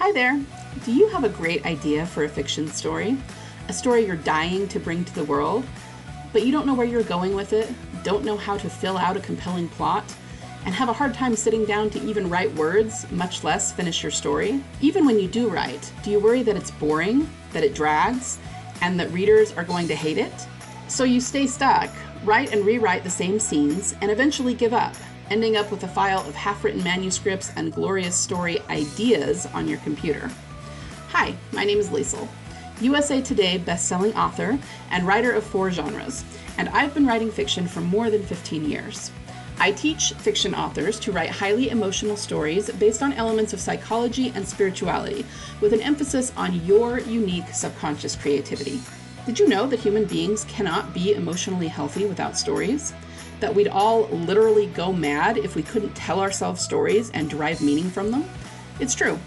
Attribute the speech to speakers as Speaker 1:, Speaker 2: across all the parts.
Speaker 1: Hi there! Do you have a great idea for a fiction story? A story you're dying to bring to the world, but you don't know where you're going with it, don't know how to fill out a compelling plot, and have a hard time sitting down to even write words, much less finish your story? Even when you do write, do you worry that it's boring, that it drags, and that readers are going to hate it? So you stay stuck, write and rewrite the same scenes, and eventually give up, ending up with a file of half-written manuscripts and glorious story ideas on your computer. Hi, my name is Liesl, USA Today best-selling author and writer of 4 genres, and I've been writing fiction for more than 15 years. I teach fiction authors to write highly emotional stories based on elements of psychology and spirituality, with an emphasis on your unique subconscious creativity. Did you know that human beings cannot be emotionally healthy without stories? That we'd all literally go mad if we couldn't tell ourselves stories and derive meaning from them? It's true,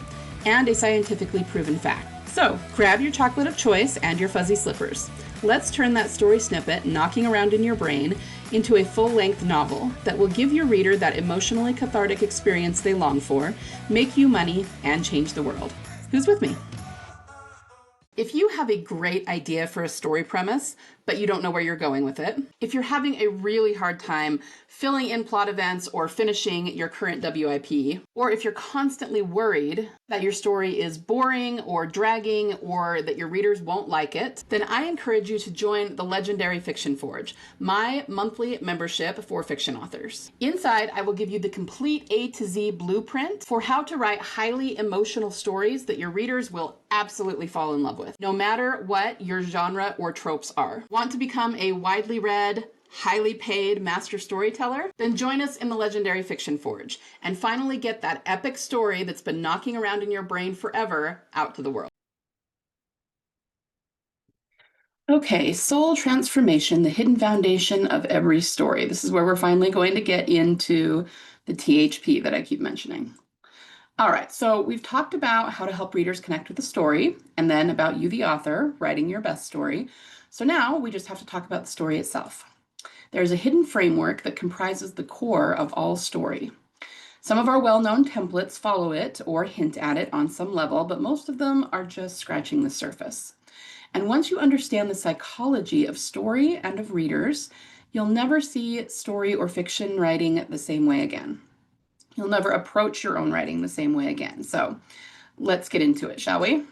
Speaker 1: and a scientifically proven fact. So, grab your chocolate of choice and your fuzzy slippers. Let's turn that story snippet knocking around in your brain into a full-length novel that will give your reader that emotionally cathartic experience they long for, make you money, and change the world. Who's with me? If you have a great idea for a story premise, but you don't know where you're going with it, if you're having a really hard time filling in plot events or finishing your current WIP, or if you're constantly worried that your story is boring or dragging or that your readers won't like it, then I encourage you to join the legendary Fiction Forge, my monthly membership for fiction authors. Inside, I will give you the complete A to Z blueprint for how to write highly emotional stories that your readers will absolutely fall in love with, no matter what your genre or tropes are. Want to become a widely read, highly paid master storyteller? Then join us in the legendary Fiction Forge and finally get that epic story that's been knocking around in your brain forever out to the world. Okay, soul transformation, the hidden foundation of every story. This is where we're finally going to get into the THP that I keep mentioning. All right, so we've talked about how to help readers connect with the story, and then about you, the author, writing your best story. So now we just have to talk about the story itself. There's a hidden framework that comprises the core of all story. Some of our well-known templates follow it or hint at it on some level, but most of them are just scratching the surface. And once you understand the psychology of story and of readers, you'll never see story or fiction writing the same way again. You'll never approach your own writing the same way again. So let's get into it, shall we?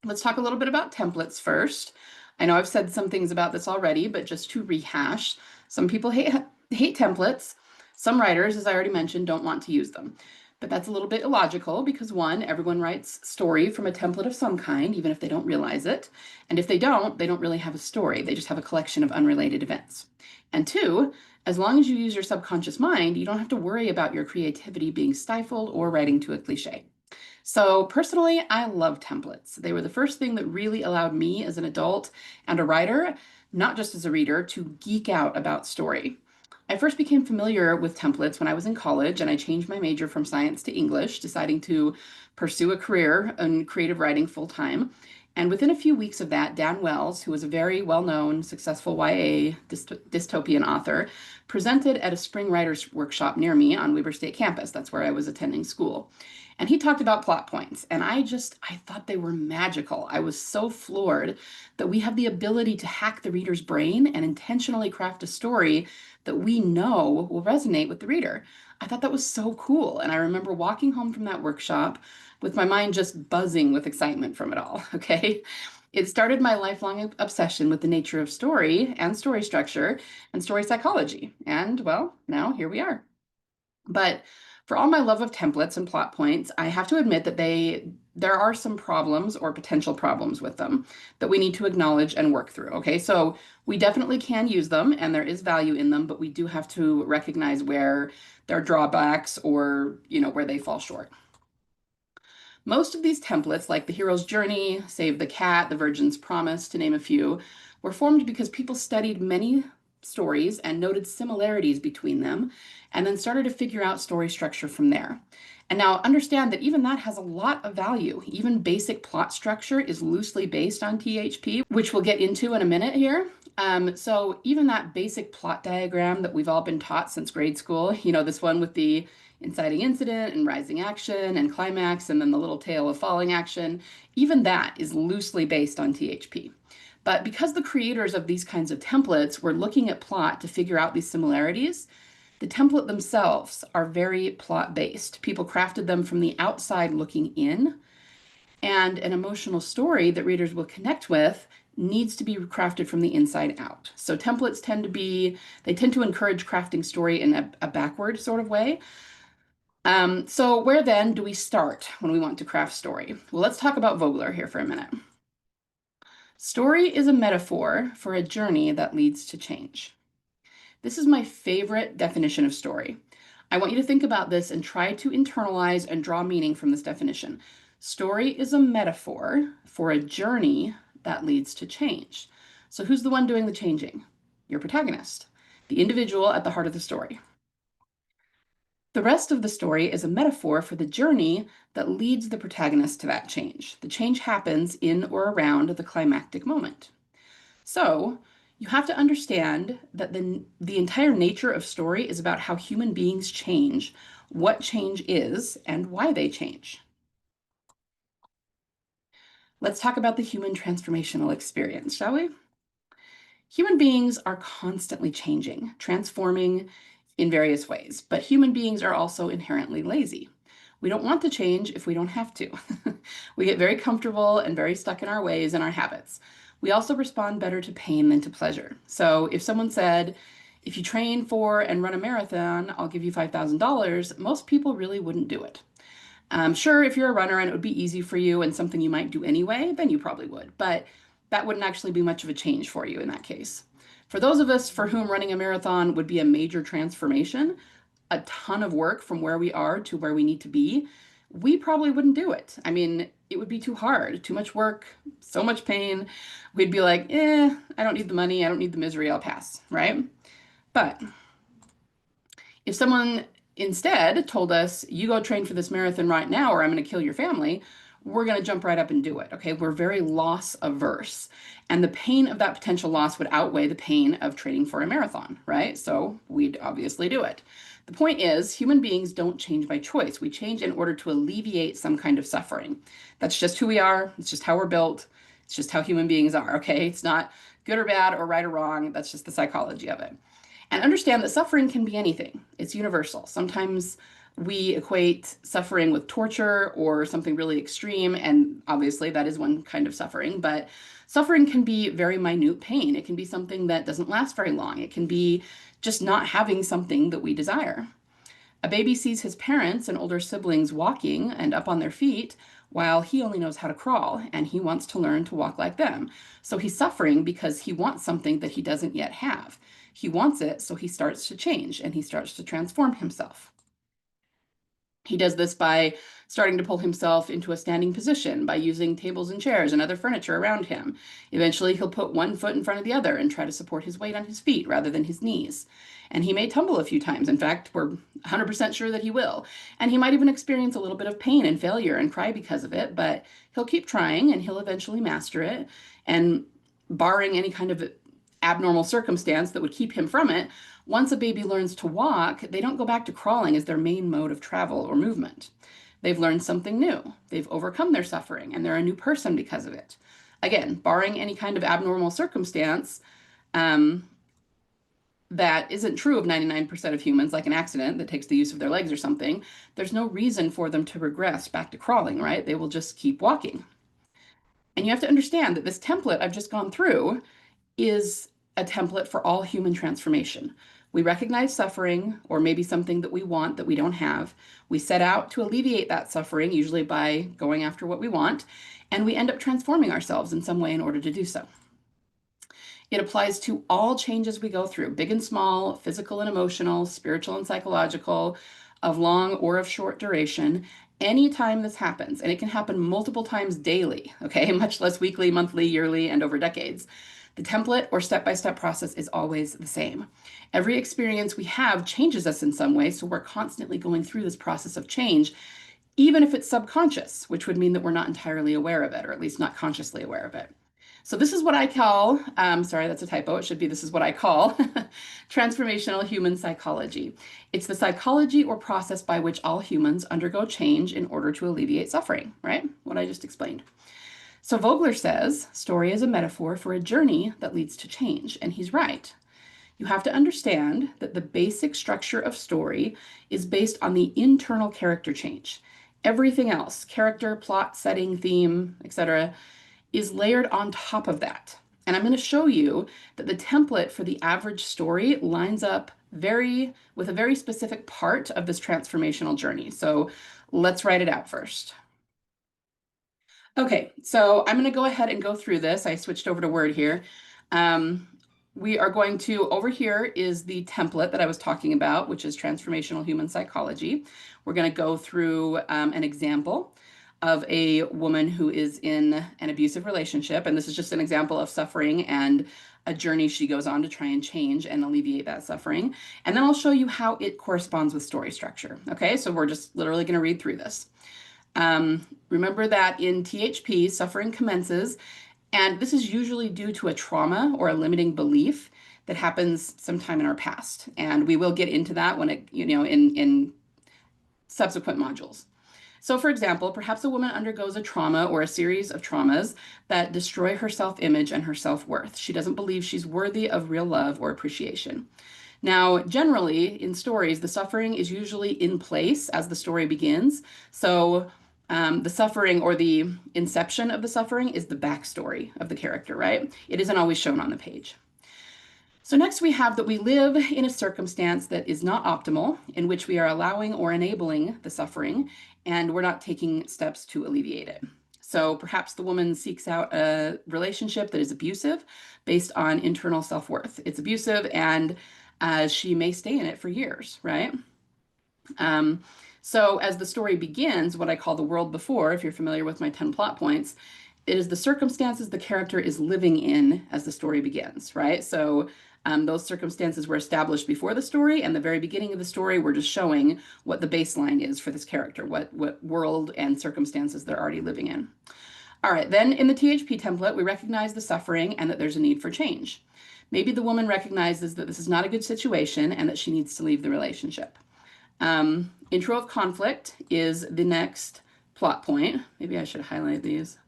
Speaker 1: Let's talk a little bit about templates first. I know I've said some things about this already, but just to rehash, some people hate templates. Some writers, as I already mentioned, don't want to use them. But that's a little bit illogical because 1, everyone writes story from a template of some kind, even if they don't realize it. And if they don't really have a story. They just have a collection of unrelated events. And 2, as long as you use your subconscious mind, you don't have to worry about your creativity being stifled or writing to a cliche. So personally, I love templates. They were the first thing that really allowed me as an adult and a writer, not just as a reader, to geek out about story. I first became familiar with templates when I was in college, and I changed my major from science to English, deciding to pursue a career in creative writing full-time. And within a few weeks of that, Dan Wells, who was a very well-known, successful YA dystopian author, presented at a spring writers workshop near me on Weber State campus. That's where I was attending school. And he talked about plot points, and I thought they were magical. I was so floored that we have the ability to hack the reader's brain and intentionally craft a story that we know will resonate with the reader. I thought that was so cool, and I remember walking home from that workshop with my mind just buzzing with excitement from it all, okay? It started my lifelong obsession with the nature of story and story structure and story psychology, and well, now here we are. But for all my love of templates and plot points, I have to admit that there are some problems or potential problems with them that we need to acknowledge and work through, okay? So we definitely can use them and there is value in them, but we do have to recognize where there are drawbacks or, where they fall short. Most of these templates, like The Hero's Journey, Save the Cat, The Virgin's Promise, to name a few, were formed because people studied many stories and noted similarities between them, and then started to figure out story structure from there. And now understand that even that has a lot of value. Even basic plot structure is loosely based on THP, which we'll get into in a minute here. So even that basic plot diagram that we've all been taught since grade school, this one with the inciting incident and rising action and climax, and then the little tail of falling action, even that is loosely based on THP. But because the creators of these kinds of templates were looking at plot to figure out these similarities, the template themselves are very plot based. People crafted them from the outside looking in, and an emotional story that readers will connect with needs to be crafted from the inside out. So templates they tend to encourage crafting story in a backward sort of way. So where then do we start when we want to craft story? Well, let's talk about Vogler here for a minute. Story is a metaphor for a journey that leads to change. This is my favorite definition of story. I want you to think about this and try to internalize and draw meaning from this definition. Story is a metaphor for a journey that leads to change. So who's the one doing the changing? Your protagonist, the individual at the heart of the story. The rest of the story is a metaphor for the journey that leads the protagonist to that change. The change happens in or around the climactic moment. So you have to understand that the entire nature of story is about how human beings change, what change is, and why they change. Let's talk about the human transformational experience, shall we? Human beings are constantly changing, transforming in various ways, but human beings are also inherently lazy. We don't want to change if we don't have to. We get very comfortable and very stuck in our ways and our habits. We also respond better to pain than to pleasure. So if someone said, if you train for and run a marathon, I'll give you $5,000, most people really wouldn't do it. Sure, if you're a runner and it would be easy for you and something you might do anyway, then you probably would. But that wouldn't actually be much of a change for you in that case. For those of us for whom running a marathon would be a major transformation, a ton of work from where we are to where we need to be, we probably wouldn't do it. I mean, it would be too hard, too much work, so much pain. We'd be like, I don't need the money, I don't need the misery, I'll pass, right? But if someone instead told us, you go train for this marathon right now, or I'm going to kill your family, we're going to jump right up and do it. Okay. We're very loss averse. And the pain of that potential loss would outweigh the pain of training for a marathon, right? So we'd obviously do it. The point is, human beings don't change by choice. We change in order to alleviate some kind of suffering. That's just who we are. It's just how we're built. It's just how human beings are. Okay. It's not good or bad or right or wrong. That's just the psychology of it. And understand that suffering can be anything. It's universal. Sometimes we equate suffering with torture or something really extreme, and obviously that is one kind of suffering, but suffering can be very minute pain. It can be something that doesn't last very long. It can be just not having something that we desire. A baby sees his parents and older siblings walking and up on their feet while he only knows how to crawl, and he wants to learn to walk like them. So he's suffering because he wants something that he doesn't yet have. He wants it, so he starts to change and he starts to transform himself. He does this by starting to pull himself into a standing position by using tables and chairs and other furniture around him. Eventually, he'll put one foot in front of the other and try to support his weight on his feet rather than his knees. And he may tumble a few times. In fact, we're 100% sure that he will. And he might even experience a little bit of pain and failure and cry because of it, but he'll keep trying and he'll eventually master it. And barring any kind of abnormal circumstance that would keep him from it, once a baby learns to walk, they don't go back to crawling as their main mode of travel or movement. They've learned something new. They've overcome their suffering, and they're a new person because of it. Again, barring any kind of abnormal circumstance that isn't true of 99% of humans, like an accident that takes the use of their legs or something, there's no reason for them to regress back to crawling, right? They will just keep walking. And you have to understand that this template I've just gone through is a template for all human transformation. We recognize suffering, or maybe something that we want that we don't have. We set out to alleviate that suffering, usually by going after what we want, and we end up transforming ourselves in some way in order to do so. It applies to all changes we go through, big and small, physical and emotional, spiritual and psychological, of long or of short duration. Anytime this happens, and it can happen multiple times daily, okay, much less weekly, monthly, yearly, and over decades, the template or step-by-step process is always the same. Every experience we have changes us in some way, so we're constantly going through this process of change, even if it's subconscious, which would mean that we're not entirely aware of it, or at least not consciously aware of it. So this is what I call, sorry, that's a typo. It should be this is what I call transformational human psychology. It's the psychology or process by which all humans undergo change in order to alleviate suffering, right? What I just explained. So Vogler says story is a metaphor for a journey that leads to change, and he's right. You have to understand that the basic structure of story is based on the internal character change. Everything else, character, plot, setting, theme, etc., is layered on top of that. And I'm going to show you that the template for the average story lines up with a very specific part of this transformational journey. So let's write it out first. Okay, so I'm going to go ahead and go through this. I switched over to Word here. Um, we are going to, over here is the template that I was talking about, which is transformational human psychology. We're going to go through an example of a woman who is in an abusive relationship. And this is just an example of suffering and a journey she goes on to try and change and alleviate that suffering. And then I'll show you how it corresponds with story structure. Okay, so we're just literally going to read through this. Remember that in THP, suffering commences, and this is usually due to a trauma or a limiting belief that happens sometime in our past. And we will get into that when in subsequent modules. So, for example, perhaps a woman undergoes a trauma or a series of traumas that destroy her self-image and her self-worth. She doesn't believe she's worthy of real love or appreciation. Now, generally in stories, the suffering is usually in place as the story begins. So the suffering or the inception of the suffering is the backstory of the character, right? It isn't always shown on the page. So next we have that we live in a circumstance that is not optimal, in which we are allowing or enabling the suffering, and we're not taking steps to alleviate it. So perhaps the woman seeks out a relationship that is abusive based on internal self-worth. It's abusive and she may stay in it for years, right? So as the story begins, what I call the world before, if you're familiar with my 10 plot points, it is the circumstances the character is living in as the story begins, right? So those circumstances were established before the story, and the very beginning of the story, we're just showing what the baseline is for this character, what world and circumstances they're already living in. All right, then in the THP template, we recognize the suffering and that there's a need for change. Maybe the woman recognizes that this is not a good situation and that she needs to leave the relationship. Intro of conflict is the next plot point. Maybe I should highlight these.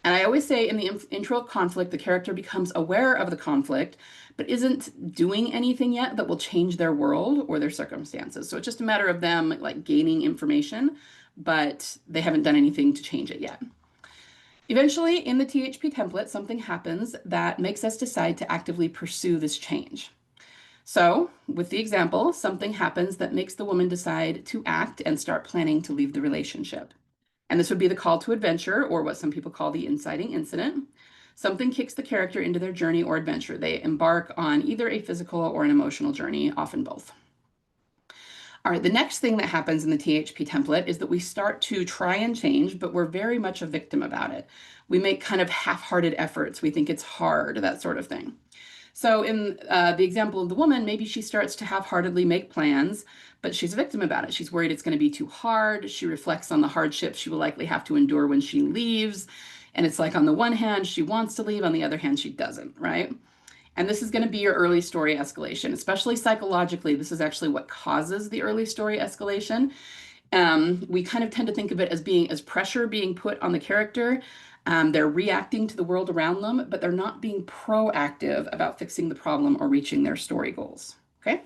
Speaker 1: And I always say in the intro of conflict, the character becomes aware of the conflict, but isn't doing anything yet that will change their world or their circumstances. So it's just a matter of them like gaining information, but they haven't done anything to change it yet. Eventually, in the THP template, something happens that makes us decide to actively pursue this change. So, with the example, something happens that makes the woman decide to act and start planning to leave the relationship. And this would be the call to adventure, or what some people call the inciting incident. Something kicks the character into their journey or adventure. They embark on either a physical or an emotional journey, often both. All right, the next thing that happens in the THP template is that we start to try and change, but we're very much a victim about it. We make kind of half-hearted efforts. We think it's hard, that sort of thing. So in the example of the woman, maybe she starts to half-heartedly make plans, but she's a victim about it. She's worried it's going to be too hard. She reflects on the hardships she will likely have to endure when she leaves. And it's like on the one hand, she wants to leave, on the other hand, she doesn't, right? And this is going to be your early story escalation, especially psychologically. This is actually what causes the early story escalation. We kind of tend to think of it as being as pressure being put on the character. They're reacting to the world around them, but they're not being proactive about fixing the problem or reaching their story goals. Okay?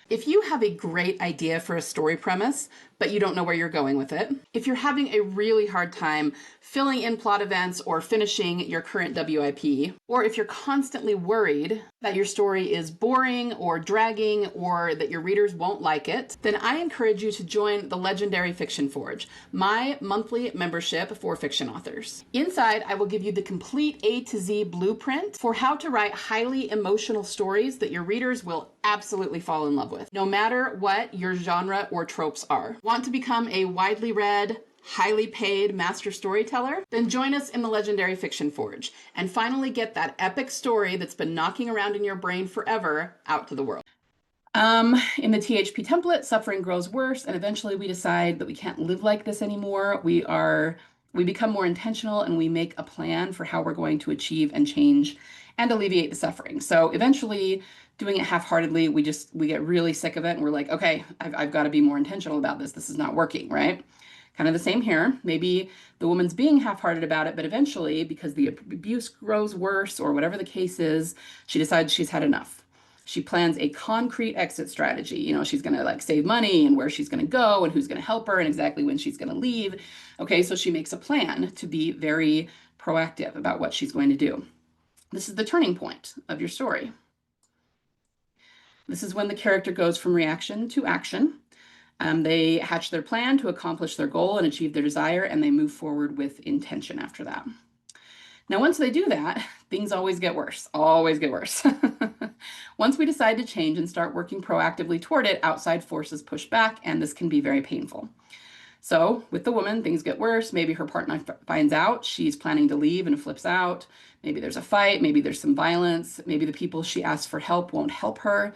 Speaker 1: If you have a great idea for a story premise, but you don't know where you're going with it, if you're having a really hard time filling in plot events or finishing your current WIP, or if you're constantly worried that your story is boring or dragging or that your readers won't like it, then I encourage you to join the Legendary Fiction Forge, my monthly membership for fiction authors. Inside, I will give you the complete A to Z blueprint for how to write highly emotional stories that your readers will absolutely fall in love with, no matter what your genre or tropes are. Want to become a widely read, highly paid master storyteller? Then join us in the Legendary Fiction Forge and finally get that epic story that's been knocking around in your brain forever out to the world. In the THP template, suffering grows worse, and eventually we decide that we can't live like this anymore. We are We become more intentional and we make a plan for how we're going to achieve and change and alleviate the suffering. So eventually, doing it half-heartedly, we get really sick of it and we're like, okay, I've got to be more intentional about this. This is not working, right? Kind of the same here. Maybe the woman's being half-hearted about it, but eventually, because the abuse grows worse or whatever the case is, she decides she's had enough. She plans a concrete exit strategy. She's going to like save money and where she's going to go and who's going to help her and exactly when she's going to leave. Okay, so she makes a plan to be very proactive about what she's going to do. This is the turning point of your story. This is when the character goes from reaction to action. They hatch their plan to accomplish their goal and achieve their desire, and they move forward with intention after that. Now, once they do that, things always get worse, always get worse. Once we decide to change and start working proactively toward it, outside forces push back, and this can be very painful. So with the woman, things get worse. Maybe her partner finds out she's planning to leave and flips out. Maybe there's a fight. Maybe there's some violence. Maybe the people she asks for help won't help her.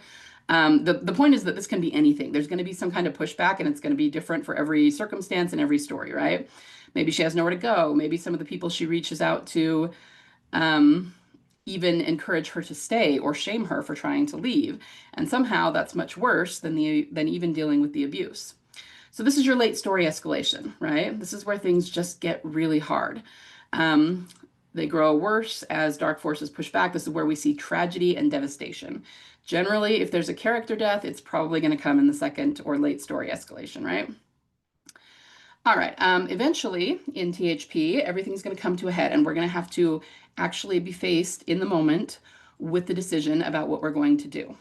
Speaker 1: The point is that this can be anything. There's going to be some kind of pushback, and it's going to be different for every circumstance and every story, right? Maybe she has nowhere to go. Maybe some of the people she reaches out to even encourage her to stay or shame her for trying to leave. And somehow that's much worse than even dealing with the abuse. So this is your late story escalation, right? This is where things just get really hard. They grow worse as dark forces push back. This is where we see tragedy and devastation. Generally, if there's a character death, it's probably going to come in the second or late story escalation, right? All right. Eventually, in THP, everything's going to come to a head, and we're going to have to actually be faced in the moment with the decision about what we're going to do.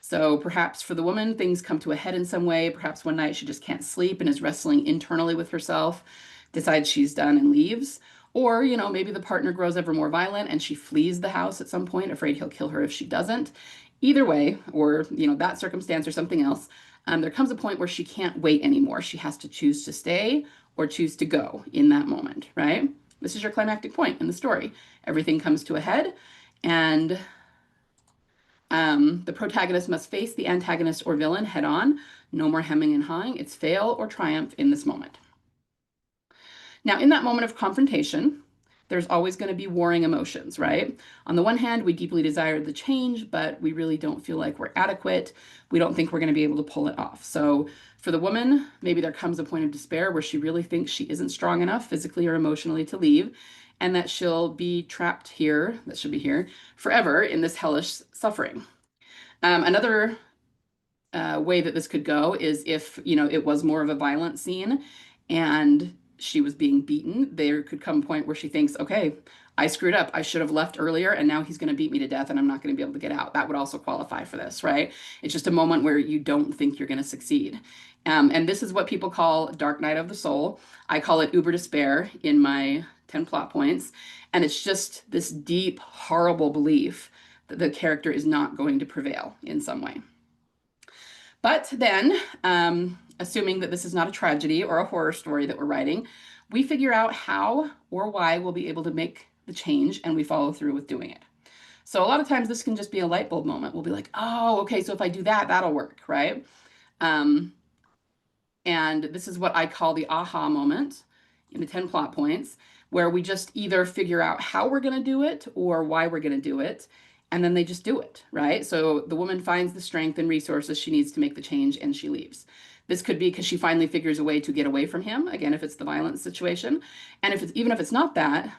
Speaker 1: So perhaps for the woman, things come to a head in some way. Perhaps one night she just can't sleep and is wrestling internally with herself, decides she's done and leaves. Or, maybe the partner grows ever more violent and she flees the house at some point, afraid he'll kill her if she doesn't. Either way, or, that circumstance or something else, there comes a point where she can't wait anymore. She has to choose to stay or choose to go in that moment, right? This is your climactic point in the story. Everything comes to a head, and the protagonist must face the antagonist or villain head on. No more hemming and hawing. It's fail or triumph in this moment. Now, in that moment of confrontation, there's always going to be warring emotions, right? On the one hand, we deeply desire the change, but we really don't feel like we're adequate. We don't think we're going to be able to pull it off. So for the woman, maybe there comes a point of despair where she really thinks she isn't strong enough physically or emotionally to leave, and that she'll be trapped here, that should be here, forever in this hellish suffering. Another way that this could go is if, it was more of a violent scene and she was being beaten, there could come a point where she thinks, okay, I screwed up. I should have left earlier, and now he's going to beat me to death, and I'm not going to be able to get out. That would also qualify for this, right? It's just a moment where you don't think you're going to succeed. And this is what people call dark night of the soul. I call it uber despair in my 10 plot points. And it's just this deep, horrible belief that the character is not going to prevail in some way. But then, assuming that this is not a tragedy or a horror story that we're writing, we figure out how or why we'll be able to make the change, and we follow through with doing it. So a lot of times this can just be a light bulb moment. We'll be like, oh, okay, so if I do that, that'll work, right? And this is what I call the aha moment in the 10 plot points, where we just either figure out how we're going to do it or why we're going to do it. And then they just do it, right? So the woman finds the strength and resources she needs to make the change, and she leaves. This could be because she finally figures a way to get away from him, again, if it's the violent situation. And even if it's not that,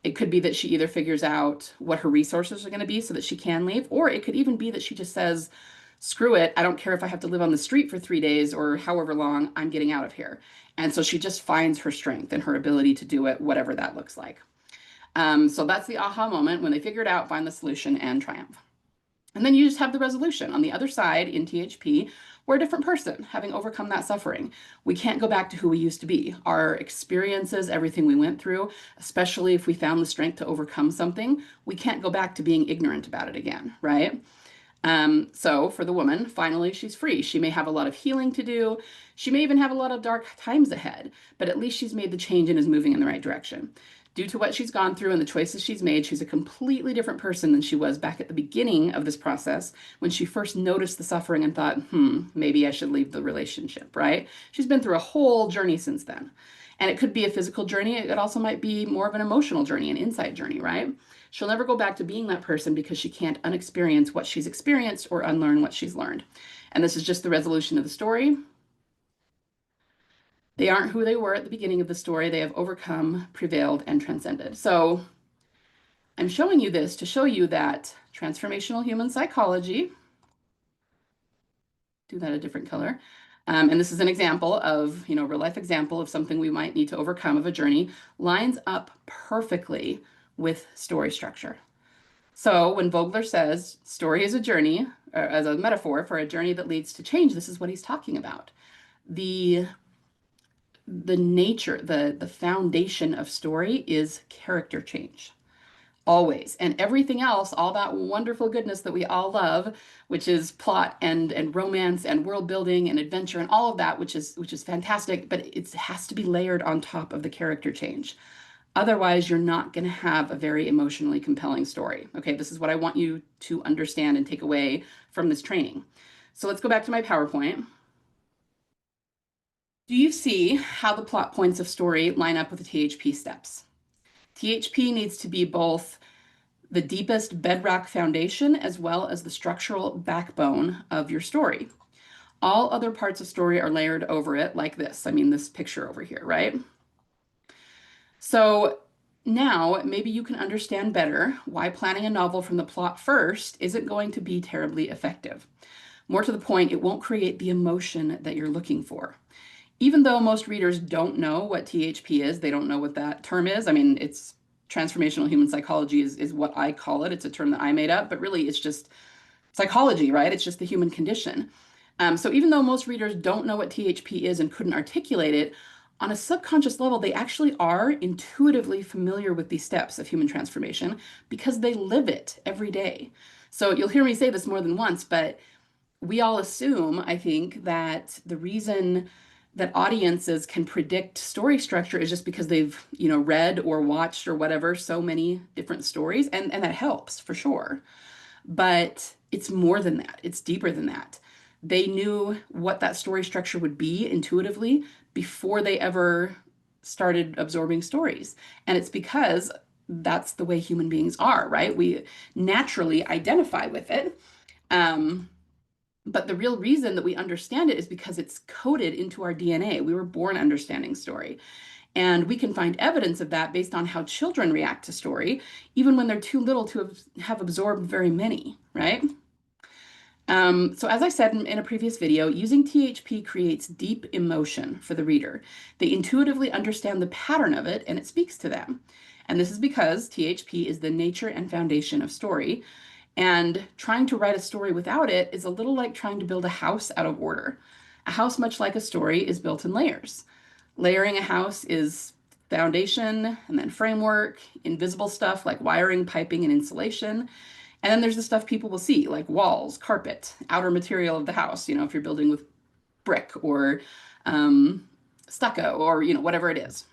Speaker 1: it could be that she either figures out what her resources are going to be so that she can leave, or it could even be that she just says, screw it, I don't care if I have to live on the street for 3 days or however long, I'm getting out of here. And so she just finds her strength and her ability to do it, whatever that looks like. So that's the aha moment when they figure it out, find the solution, and triumph. And then you just have the resolution. On the other side, in THP, we're a different person, having overcome that suffering. We can't go back to who we used to be. Our experiences, everything we went through, especially if we found the strength to overcome something, we can't go back to being ignorant about it again, right? So for the woman, finally, she's free. She may have a lot of healing to do. She may even have a lot of dark times ahead, but at least she's made the change and is moving in the right direction. Due to what she's gone through and the choices she's made, she's a completely different person than she was back at the beginning of this process when she first noticed the suffering and thought, maybe I should leave the relationship, right? She's been through a whole journey since then. And it could be a physical journey. It also might be more of an emotional journey, an insight journey, right? She'll never go back to being that person because she can't unexperience what she's experienced or unlearn what she's learned. And this is just the resolution of the story. They aren't who they were at the beginning of the story. They have overcome, prevailed, and transcended. So I'm showing you this to show you that transformational human psychology, do that a different color. And this is an example of, real life example of something we might need to overcome of a journey, lines up perfectly with story structure. So when Vogler says story is a journey, or as a metaphor for a journey that leads to change, this is what he's talking about. The nature, the foundation of story is character change. Always. And everything else, all that wonderful goodness that we all love, which is plot and romance and world building and adventure and all of that, which is fantastic, but it has to be layered on top of the character change. Otherwise, you're not going to have a very emotionally compelling story. Okay, this is what I want you to understand and take away from this training. So let's go back to my PowerPoint. Do you see how the plot points of story line up with the THP steps? THP needs to be both the deepest bedrock foundation as well as the structural backbone of your story. All other parts of story are layered over it like this. I mean, this picture over here, right? So now maybe you can understand better why planning a novel from the plot first isn't going to be terribly effective. More to the point, it won't create the emotion that you're looking for. Even though most readers don't know what THP is, they don't know what that term is. I mean, it's transformational human psychology is what I call it. It's a term that I made up, but really it's just psychology, right? It's just the human condition. So even though most readers don't know what THP is and couldn't articulate it, on a subconscious level, they actually are intuitively familiar with these steps of human transformation because they live it every day. So you'll hear me say this more than once, but we all assume, I think, that the reason that audiences can predict story structure is just because they've, read or watched or whatever so many different stories, and that helps for sure. But it's more than that. It's deeper than that. They knew what that story structure would be intuitively before they ever started absorbing stories. And it's because that's the way human beings are, right? We naturally identify with it. But the real reason that we understand it is because it's coded into our DNA. We were born understanding story. And we can find evidence of that based on how children react to story, even when they're too little to have absorbed very many, right? So as I said in a previous video, using THP creates deep emotion for the reader. They intuitively understand the pattern of it and it speaks to them. And this is because THP is the nature and foundation of story. And trying to write a story without it is a little like trying to build a house out of order. A house, much like a story, is built in layers. Layering a house is foundation and then framework, invisible stuff like wiring, piping, and insulation. And then there's the stuff people will see, like walls, carpet, outer material of the house, if you're building with brick or stucco or, whatever it is.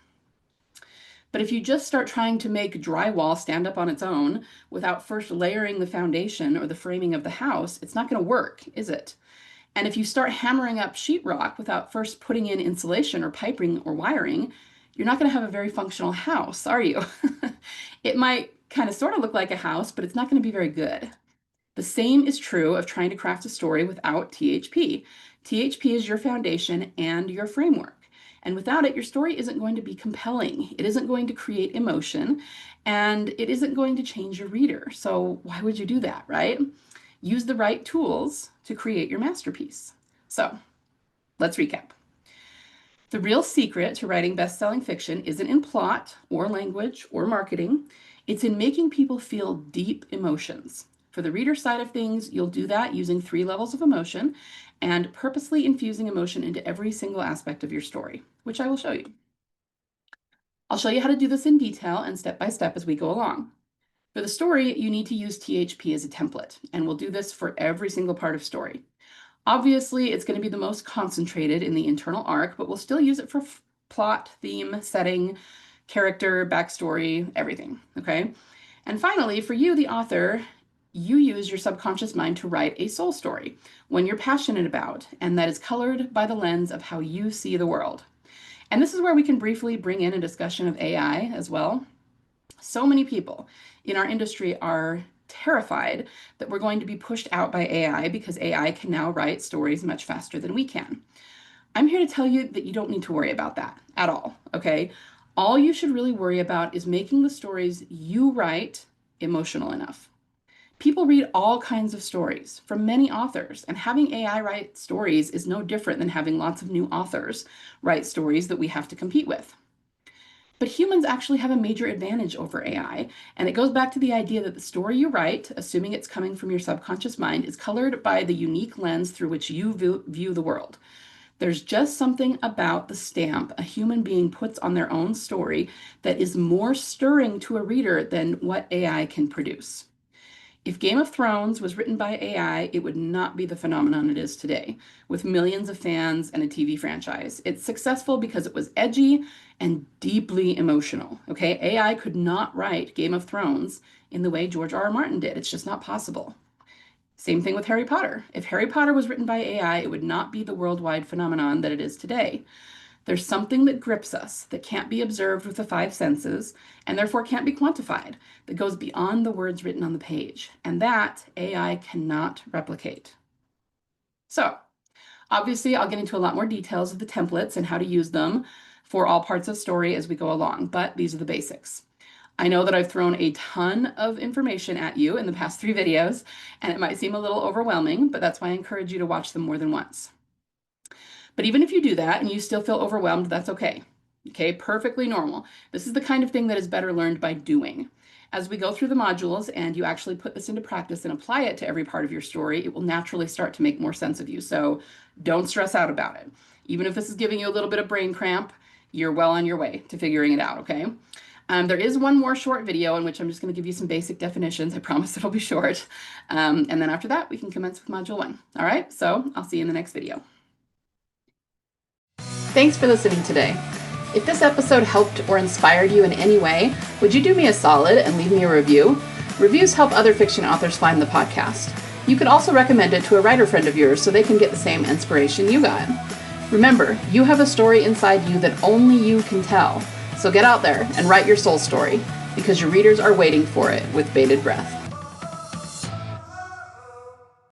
Speaker 1: But if you just start trying to make drywall stand up on its own without first layering the foundation or the framing of the house, it's not going to work, is it? And if you start hammering up sheetrock without first putting in insulation or piping or wiring, you're not going to have a very functional house, are you? It might kind of sort of look like a house, but it's not going to be very good. The same is true of trying to craft a story without THP. THP is your foundation and your framework. And without it, your story isn't going to be compelling. It isn't going to create emotion, and it isn't going to change your reader. So why would you do that, right? Use the right tools to create your masterpiece. So let's recap. The real secret to writing best-selling fiction isn't in plot or language or marketing. It's in making people feel deep emotions. For the reader side of things, you'll do that using 3 levels of emotion and purposely infusing emotion into every single aspect of your story, which I will show you. I'll show you how to do this in detail and step by step as we go along. For the story, you need to use THP as a template, and we'll do this for every single part of story. Obviously, it's going to be the most concentrated in the internal arc, but we'll still use it for plot, theme, setting, character, backstory, everything, okay? And finally, for you, the author, you use your subconscious mind to write a soul story, one you're passionate about, and that is colored by the lens of how you see the world. And this is where we can briefly bring in a discussion of AI as well. So many people in our industry are terrified that we're going to be pushed out by AI because AI can now write stories much faster than we can. I'm here to tell you that you don't need to worry about that at all, okay? All you should really worry about is making the stories you write emotional enough. People read all kinds of stories from many authors, and having AI write stories is no different than having lots of new authors write stories that we have to compete with. But humans actually have a major advantage over AI, and it goes back to the idea that the story you write, assuming it's coming from your subconscious mind, is colored by the unique lens through which you view the world. There's just something about the stamp a human being puts on their own story that is more stirring to a reader than what AI can produce. If Game of Thrones was written by AI, it would not be the phenomenon it is today, with millions of fans and a TV franchise. It's successful because it was edgy and deeply emotional. Okay, AI could not write Game of Thrones in the way George R. R. Martin did. It's just not possible. Same thing with Harry Potter. If Harry Potter was written by AI, it would not be the worldwide phenomenon that it is today. There's something that grips us, that can't be observed with the five senses, and therefore can't be quantified, that goes beyond the words written on the page. And that AI cannot replicate. So, obviously, I'll get into a lot more details of the templates and how to use them for all parts of story as we go along, but these are the basics. I know that I've thrown a ton of information at you in the past 3 videos, and it might seem a little overwhelming, but that's why I encourage you to watch them more than once. But even if you do that and you still feel overwhelmed, that's okay. Okay, perfectly normal. This is the kind of thing that is better learned by doing. As we go through the modules and you actually put this into practice and apply it to every part of your story, it will naturally start to make more sense of you. So don't stress out about it. Even if this is giving you a little bit of brain cramp, you're well on your way to figuring it out, okay? There is one more short video in which I'm just going to give you some basic definitions. I promise it'll be short. And then after that, we can commence with Module 1. All right, so I'll see you in the next video. Thanks for listening today. If this episode helped or inspired you in any way, would you do me a solid and leave me a review? Reviews help other fiction authors find the podcast. You could also recommend it to a writer friend of yours so they can get the same inspiration you got. Remember, you have a story inside you that only you can tell. So get out there and write your soul story, because your readers are waiting for it with bated breath.